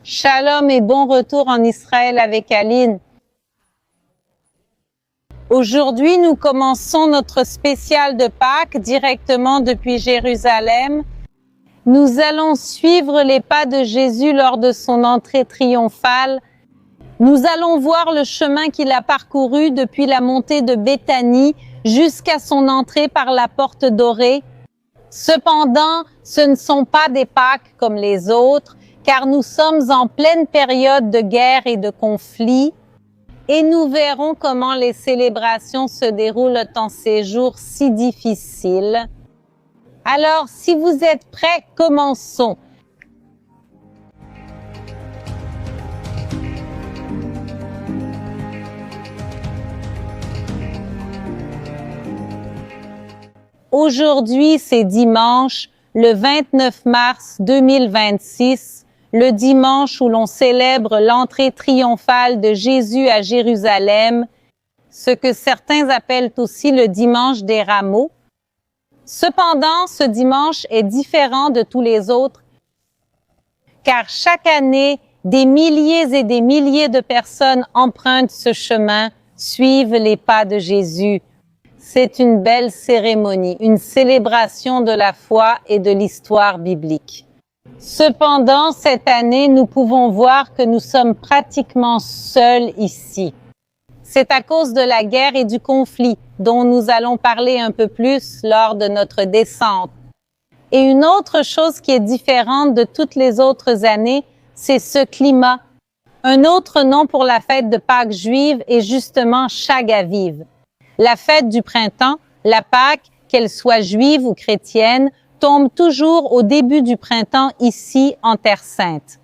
Shalom et bon retour en Israël avec Aline. Aujourd'hui, nous commençons notre spécial de Pâques directement depuis Jérusalem. Nous allons suivre les pas de Jésus lors de son entrée triomphale. Nous allons voir le chemin qu'il a parcouru depuis la montée de Béthanie jusqu'à son entrée par la porte dorée. Cependant, ce ne sont pas des Pâques comme les autres, car nous sommes en pleine période de guerre et de conflit, et nous verrons comment les célébrations se déroulent en ces jours si difficiles. Alors, si vous êtes prêts, commençons. Aujourd'hui, c'est dimanche, le 29 mars 2026, le dimanche où l'on célèbre l'entrée triomphale de Jésus à Jérusalem, ce que certains appellent aussi le dimanche des rameaux. Cependant, ce dimanche est différent de tous les autres, car chaque année, des milliers et des milliers de personnes empruntent ce chemin, suivent les pas de Jésus. C'est une belle cérémonie, une célébration de la foi et de l'histoire biblique. Cependant, cette année, nous pouvons voir que nous sommes pratiquement seuls ici. C'est à cause de la guerre et du conflit dont nous allons parler un peu plus lors de notre descente. Et une autre chose qui est différente de toutes les autres années, c'est ce climat. Un autre nom pour la fête de Pâques juive est justement Chag Aviv. La fête du printemps, la Pâques, qu'elle soit juive ou chrétienne, tombe toujours au début du printemps ici en Terre Sainte.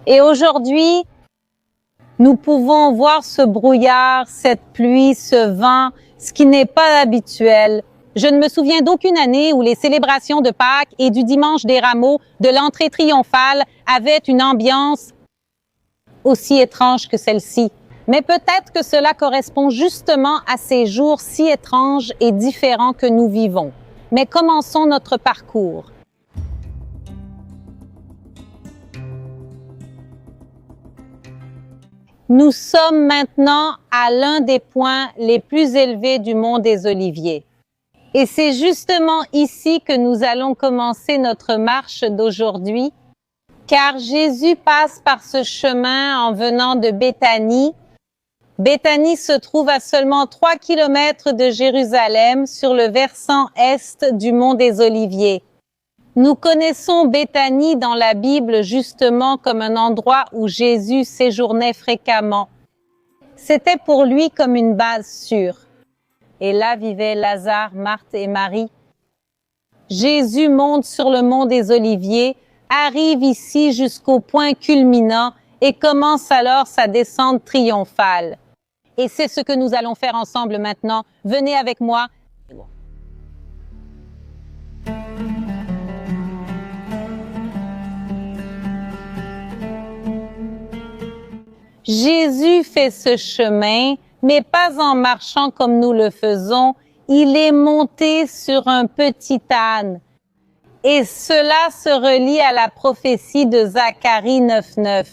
Et aujourd'hui, nous pouvons voir ce brouillard, cette pluie, ce vent, ce qui n'est pas habituel. Je ne me souviens d'aucune année où les célébrations de Pâques et du dimanche des rameaux, de l'entrée triomphale, avaient une ambiance aussi étrange que celle-ci. Mais peut-être que cela correspond justement à ces jours si étranges et différents que nous vivons. Mais commençons notre parcours. Nous sommes maintenant à l'un des points les plus élevés du mont des Oliviers. Et c'est justement ici que nous allons commencer notre marche d'aujourd'hui, car Jésus passe par ce chemin en venant de Béthanie. Béthanie se trouve à seulement 3 kilomètres de Jérusalem, sur le versant est du mont des Oliviers. Nous connaissons Béthanie dans la Bible justement comme un endroit où Jésus séjournait fréquemment. C'était pour lui comme une base sûre. Et là vivaient Lazare, Marthe et Marie. Jésus monte sur le mont des Oliviers, arrive ici jusqu'au point culminant et commence alors sa descente triomphale. Et c'est ce que nous allons faire ensemble maintenant. Venez avec moi. Jésus fait ce chemin, mais pas en marchant comme nous le faisons. Il est monté sur un petit âne. Et cela se relie à la prophétie de Zacharie 9:9.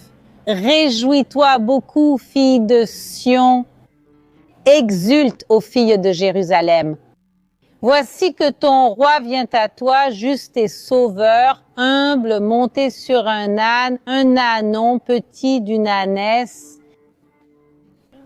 Réjouis-toi beaucoup, filles de Sion. Exulte, ô filles de Jérusalem. Voici que ton roi vient à toi, juste et sauveur, humble, monté sur un ânon petit d'une ânesse.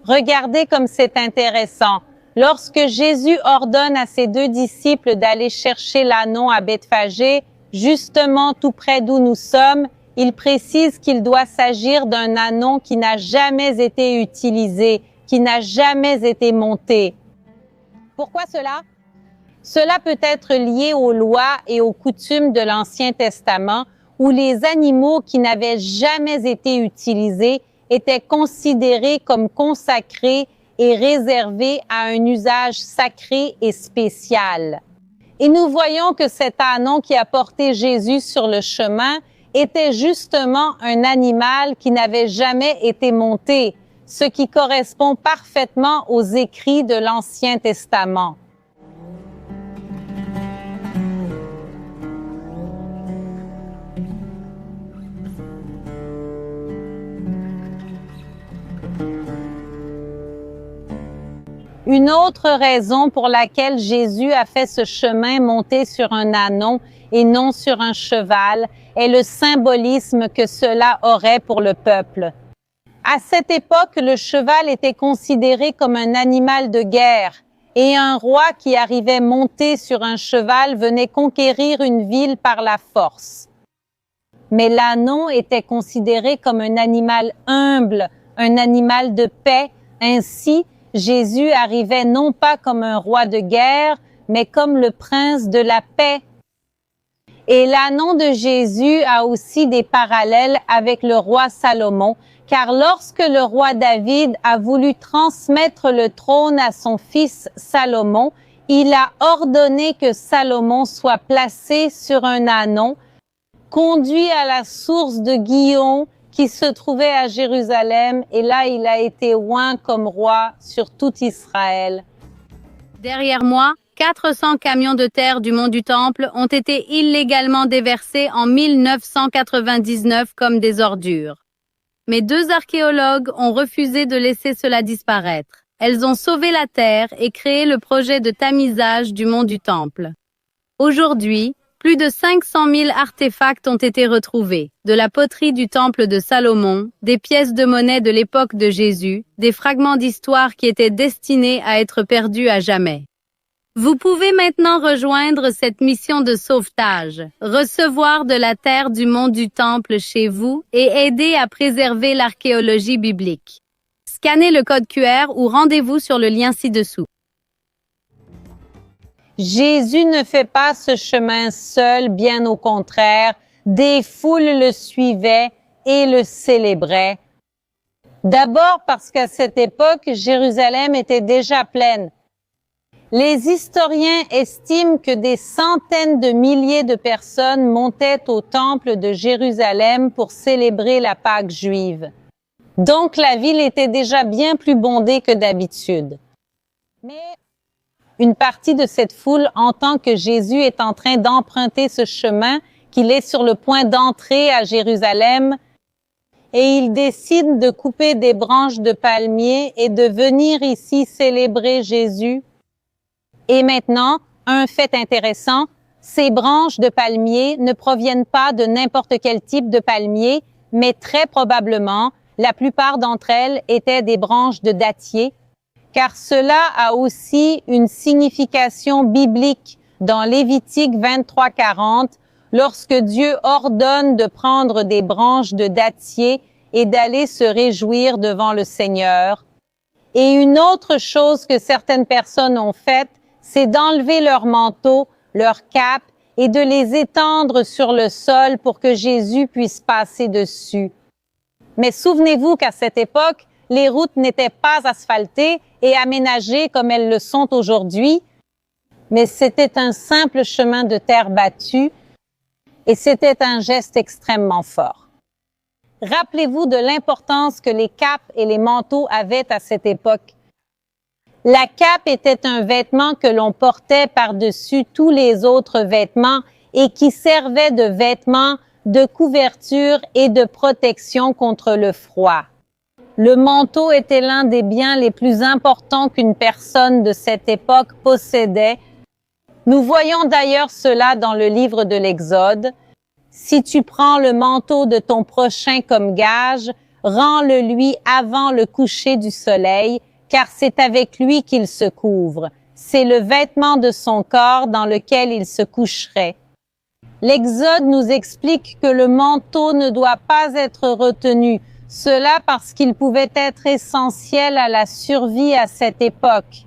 Regardez comme c'est intéressant. Lorsque Jésus ordonne à ses 2 disciples d'aller chercher l'ânon à Bethphagée, justement tout près d'où nous sommes, il précise qu'il doit s'agir d'un ânon qui n'a jamais été utilisé, qui n'a jamais été monté. Pourquoi cela? Cela peut être lié aux lois et aux coutumes de l'Ancien Testament, où les animaux qui n'avaient jamais été utilisés étaient considérés comme consacrés et réservés à un usage sacré et spécial. Et nous voyons que cet ânon qui a porté Jésus sur le chemin était justement un animal qui n'avait jamais été monté, ce qui correspond parfaitement aux écrits de l'Ancien Testament. Une autre raison pour laquelle Jésus a fait ce chemin monté sur un ânon et non sur un cheval est le symbolisme que cela aurait pour le peuple. À cette époque, le cheval était considéré comme un animal de guerre et un roi qui arrivait monté sur un cheval venait conquérir une ville par la force. Mais l'ânon était considéré comme un animal humble, un animal de paix. Ainsi, Jésus arrivait non pas comme un roi de guerre, mais comme le prince de la paix. Et l'ânon de Jésus a aussi des parallèles avec le roi Salomon, car lorsque le roi David a voulu transmettre le trône à son fils Salomon, il a ordonné que Salomon soit placé sur un ânon, conduit à la source de Gihon qui se trouvait à Jérusalem, et là il a été oint comme roi sur tout Israël. Derrière moi, 400 camions de terre du mont du Temple ont été illégalement déversés en 1999 comme des ordures. Mais 2 archéologues ont refusé de laisser cela disparaître. Elles ont sauvé la terre et créé le projet de tamisage du mont du Temple. Aujourd'hui, plus de 500 000 artefacts ont été retrouvés, de la poterie du temple de Salomon, des pièces de monnaie de l'époque de Jésus, des fragments d'histoire qui étaient destinés à être perdus à jamais. Vous pouvez maintenant rejoindre cette mission de sauvetage, recevoir de la terre du mont du Temple chez vous et aider à préserver l'archéologie biblique. Scannez le code QR ou rendez-vous sur le lien ci-dessous. Jésus ne fait pas ce chemin seul, bien au contraire. Des foules le suivaient et le célébraient. D'abord parce qu'à cette époque, Jérusalem était déjà pleine. Les historiens estiment que des centaines de milliers de personnes montaient au temple de Jérusalem pour célébrer la Pâque juive. Donc la ville était déjà bien plus bondée que d'habitude. Mais une partie de cette foule entend que Jésus est en train d'emprunter ce chemin, qu'il est sur le point d'entrer à Jérusalem, et il décide de couper des branches de palmier et de venir ici célébrer Jésus. Et maintenant, un fait intéressant, ces branches de palmier ne proviennent pas de n'importe quel type de palmier, mais très probablement, la plupart d'entre elles étaient des branches de dattier, car cela a aussi une signification biblique dans Lévitique 23:40, lorsque Dieu ordonne de prendre des branches de dattier et d'aller se réjouir devant le Seigneur. Et une autre chose que certaines personnes ont faite, c'est d'enlever leur manteau, leur cape et de les étendre sur le sol pour que Jésus puisse passer dessus. Mais souvenez-vous qu'à cette époque, les routes n'étaient pas asphaltées et aménagées comme elles le sont aujourd'hui, mais c'était un simple chemin de terre battue et c'était un geste extrêmement fort. Rappelez-vous de l'importance que les capes et les manteaux avaient à cette époque. La cape était un vêtement que l'on portait par-dessus tous les autres vêtements et qui servait de vêtement de couverture et de protection contre le froid. Le manteau était l'un des biens les plus importants qu'une personne de cette époque possédait. Nous voyons d'ailleurs cela dans le livre de l'Exode. Si tu prends le manteau de ton prochain comme gage, rends-le lui avant le coucher du soleil, car c'est avec lui qu'il se couvre. C'est le vêtement de son corps dans lequel il se coucherait. L'Exode nous explique que le manteau ne doit pas être retenu, cela parce qu'il pouvait être essentiel à la survie à cette époque.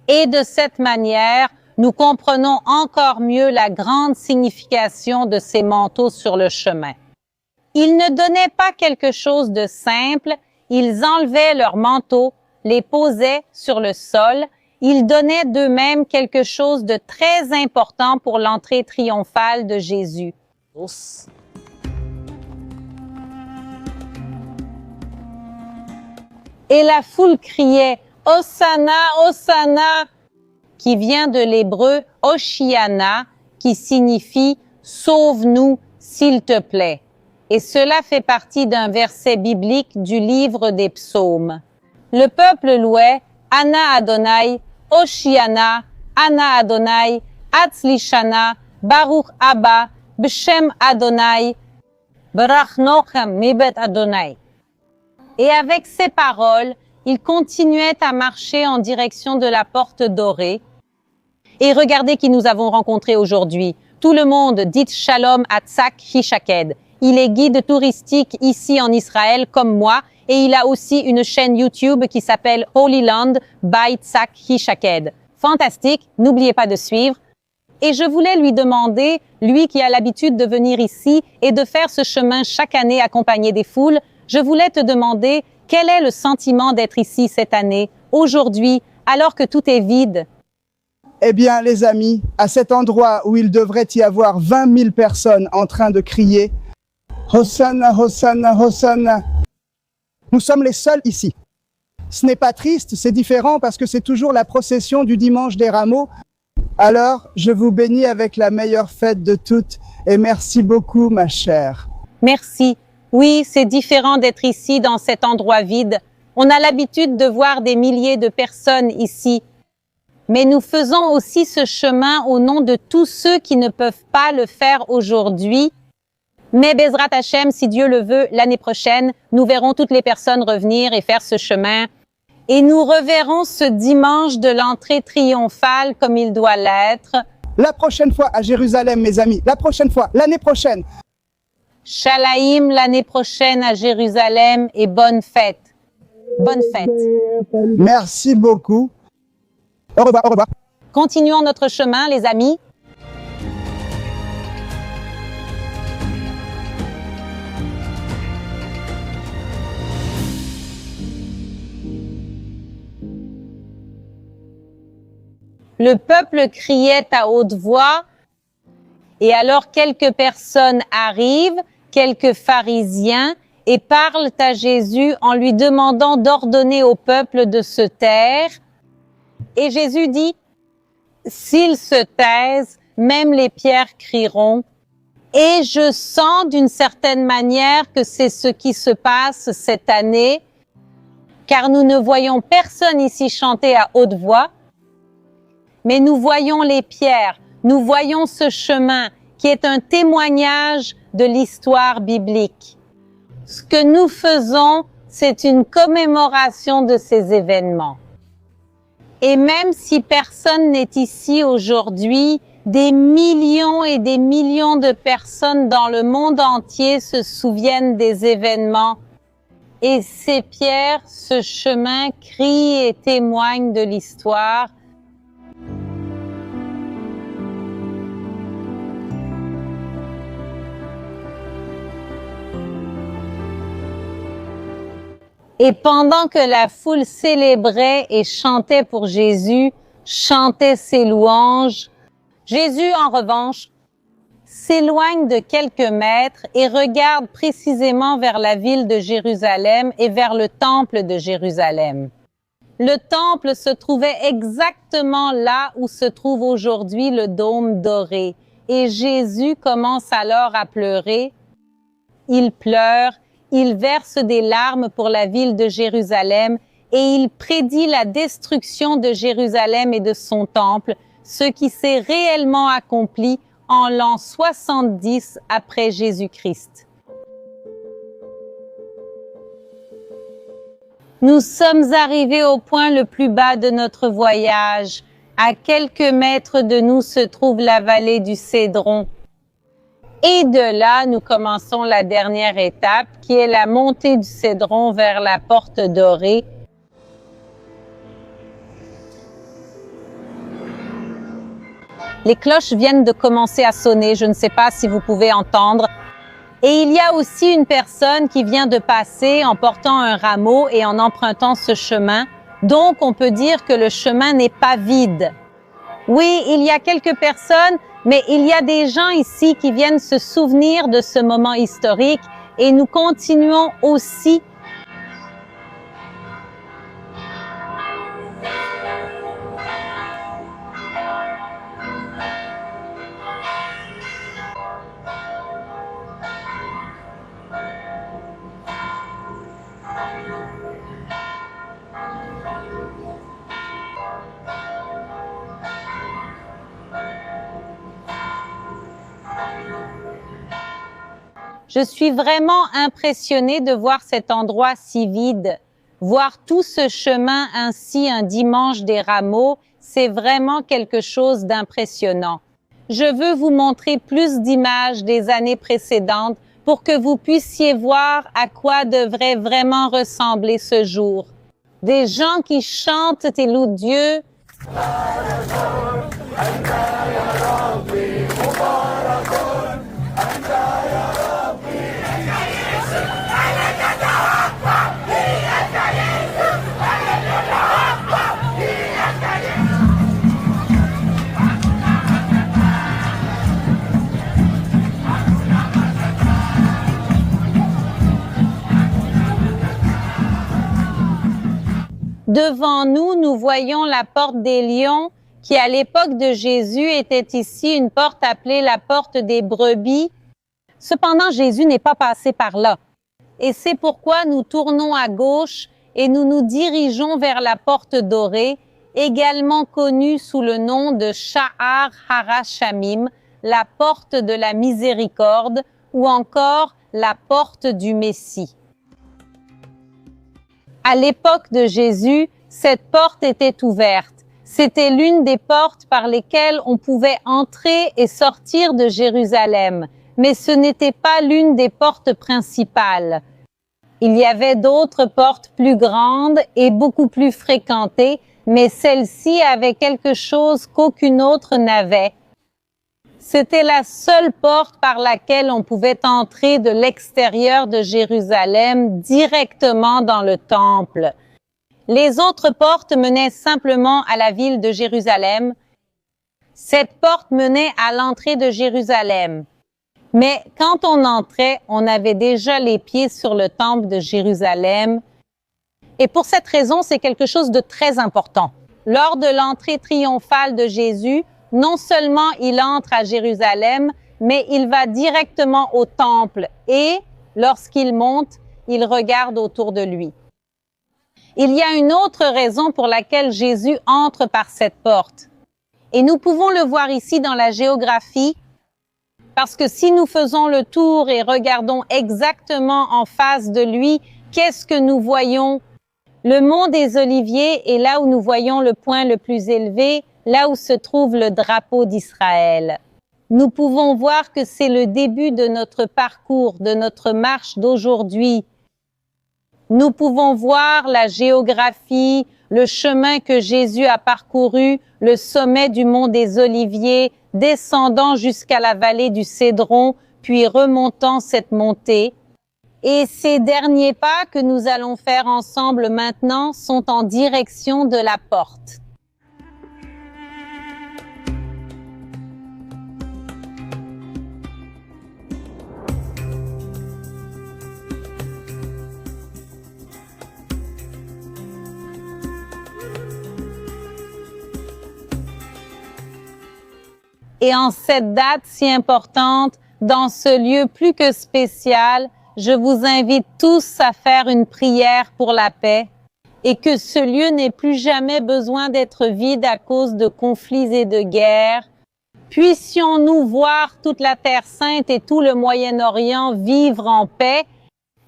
Et de cette manière, nous comprenons encore mieux la grande signification de ces manteaux sur le chemin. Ils ne donnaient pas quelque chose de simple, ils enlevaient leurs manteaux, les posaient sur le sol, ils donnaient d'eux-mêmes quelque chose de très important pour l'entrée triomphale de Jésus. Et la foule criait « Hosanna, Hosanna !» qui vient de l'hébreu « Hoshiana » qui signifie « Sauve-nous, s'il te plaît ». Et cela fait partie d'un verset biblique du livre des Psaumes. Le peuple louait Ana Adonai, Oshiana, Ana Adonai, Atzlishana, Baruch Abba, B'Shem Adonai, Barachnochem Mibet Adonai. Et avec ces paroles, il continuait à marcher en direction de la porte dorée. Et regardez qui nous avons rencontré aujourd'hui. Tout le monde dit Shalom à Tzak Hishaked. Il est guide touristique ici en Israël comme moi et il a aussi une chaîne YouTube qui s'appelle Holy Land by Tzak Hishaked. Fantastique, n'oubliez pas de suivre. Et je voulais lui demander, lui qui a l'habitude de venir ici et de faire ce chemin chaque année accompagné des foules, je voulais te demander quel est le sentiment d'être ici cette année, aujourd'hui, alors que tout est vide? Eh bien, les amis, à cet endroit où il devrait y avoir 20 000 personnes en train de crier « Hosanna, Hosanna, Hosanna », nous sommes les seuls ici. Ce n'est pas triste, c'est différent parce que c'est toujours la procession du dimanche des rameaux. Alors, je vous bénis avec la meilleure fête de toutes et merci beaucoup, ma chère. Merci. Oui, c'est différent d'être ici dans cet endroit vide. On a l'habitude de voir des milliers de personnes ici. Mais nous faisons aussi ce chemin au nom de tous ceux qui ne peuvent pas le faire aujourd'hui. Mais Bezrat Hashem, si Dieu le veut, l'année prochaine, nous verrons toutes les personnes revenir et faire ce chemin. Et nous reverrons ce dimanche de l'entrée triomphale comme il doit l'être. La prochaine fois à Jérusalem, mes amis. La prochaine fois, l'année prochaine. Shalaïm l'année prochaine à Jérusalem et bonne fête. Bonne fête. Merci beaucoup. Au revoir, au revoir. Continuons notre chemin, les amis. Le peuple criait à haute voix, et alors quelques personnes arrivent, quelques pharisiens, et parlent à Jésus en lui demandant d'ordonner au peuple de se taire. Et Jésus dit, « S'ils se taisent, même les pierres crieront. » Et je sens d'une certaine manière que c'est ce qui se passe cette année, car nous ne voyons personne ici chanter à haute voix, mais nous voyons les pierres, nous voyons ce chemin qui est un témoignage de l'histoire biblique. Ce que nous faisons, c'est une commémoration de ces événements. Et même si personne n'est ici aujourd'hui, des millions et des millions de personnes dans le monde entier se souviennent des événements. Et ces pierres, ce chemin, crient et témoignent de l'histoire. Et pendant que la foule célébrait et chantait pour Jésus, chantait ses louanges, Jésus, en revanche, s'éloigne de quelques mètres et regarde précisément vers la ville de Jérusalem et vers le temple de Jérusalem. Le temple se trouvait exactement là où se trouve aujourd'hui le dôme doré. Et Jésus commence alors à pleurer. Il pleure. Il verse des larmes pour la ville de Jérusalem et il prédit la destruction de Jérusalem et de son temple, ce qui s'est réellement accompli en l'an 70 après Jésus-Christ. Nous sommes arrivés au point le plus bas de notre voyage. À quelques mètres de nous se trouve la vallée du Cédron. Et de là, nous commençons la dernière étape, qui est la montée du Cédron vers la porte dorée. Les cloches viennent de commencer à sonner, je ne sais pas si vous pouvez entendre. Et il y a aussi une personne qui vient de passer en portant un rameau et en empruntant ce chemin. Donc, on peut dire que le chemin n'est pas vide. Oui, il y a quelques personnes, mais il y a des gens ici qui viennent se souvenir de ce moment historique et nous continuons aussi Je suis vraiment impressionnée de voir cet endroit si vide. Voir tout ce chemin ainsi un dimanche des Rameaux, c'est vraiment quelque chose d'impressionnant. Je veux vous montrer plus d'images des années précédentes pour que vous puissiez voir à quoi devrait vraiment ressembler ce jour. Des gens qui chantent et louent Dieu. Devant nous, nous voyons la porte des lions, qui à l'époque de Jésus était ici une porte appelée la porte des brebis. Cependant, Jésus n'est pas passé par là. Et c'est pourquoi nous tournons à gauche et nous nous dirigeons vers la porte dorée, également connue sous le nom de Sha'ar Harashamim, la porte de la miséricorde, ou encore la porte du Messie. À l'époque de Jésus, cette porte était ouverte. C'était l'une des portes par lesquelles on pouvait entrer et sortir de Jérusalem, mais ce n'était pas l'une des portes principales. Il y avait d'autres portes plus grandes et beaucoup plus fréquentées, mais celle-ci avait quelque chose qu'aucune autre n'avait. C'était la seule porte par laquelle on pouvait entrer de l'extérieur de Jérusalem directement dans le temple. Les autres portes menaient simplement à la ville de Jérusalem. Cette porte menait à l'entrée de Jérusalem. Mais quand on entrait, on avait déjà les pieds sur le temple de Jérusalem. Et pour cette raison, c'est quelque chose de très important. Lors de l'entrée triomphale de Jésus, non seulement il entre à Jérusalem, mais il va directement au temple et, lorsqu'il monte, il regarde autour de lui. Il y a une autre raison pour laquelle Jésus entre par cette porte. Et nous pouvons le voir ici dans la géographie, parce que si nous faisons le tour et regardons exactement en face de lui, qu'est-ce que nous voyons? Le mont des Oliviers est là où nous voyons le point le plus élevé, là où se trouve le drapeau d'Israël. Nous pouvons voir que c'est le début de notre parcours, de notre marche d'aujourd'hui. Nous pouvons voir la géographie, le chemin que Jésus a parcouru, le sommet du mont des Oliviers, descendant jusqu'à la vallée du Cédron, puis remontant cette montée. Et ces derniers pas que nous allons faire ensemble maintenant sont en direction de la porte. Et en cette date si importante, dans ce lieu plus que spécial, je vous invite tous à faire une prière pour la paix et que ce lieu n'ait plus jamais besoin d'être vide à cause de conflits et de guerres. Puissions-nous voir toute la Terre sainte et tout le Moyen-Orient vivre en paix,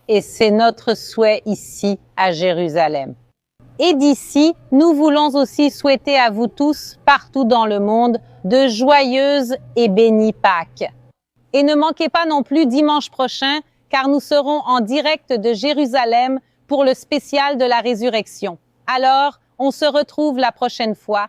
et c'est notre souhait ici à Jérusalem. Et d'ici, nous voulons aussi souhaiter à vous tous, partout dans le monde, de joyeuses et bénies Pâques. Et ne manquez pas non plus dimanche prochain, car nous serons en direct de Jérusalem pour le spécial de la résurrection. Alors, on se retrouve la prochaine fois.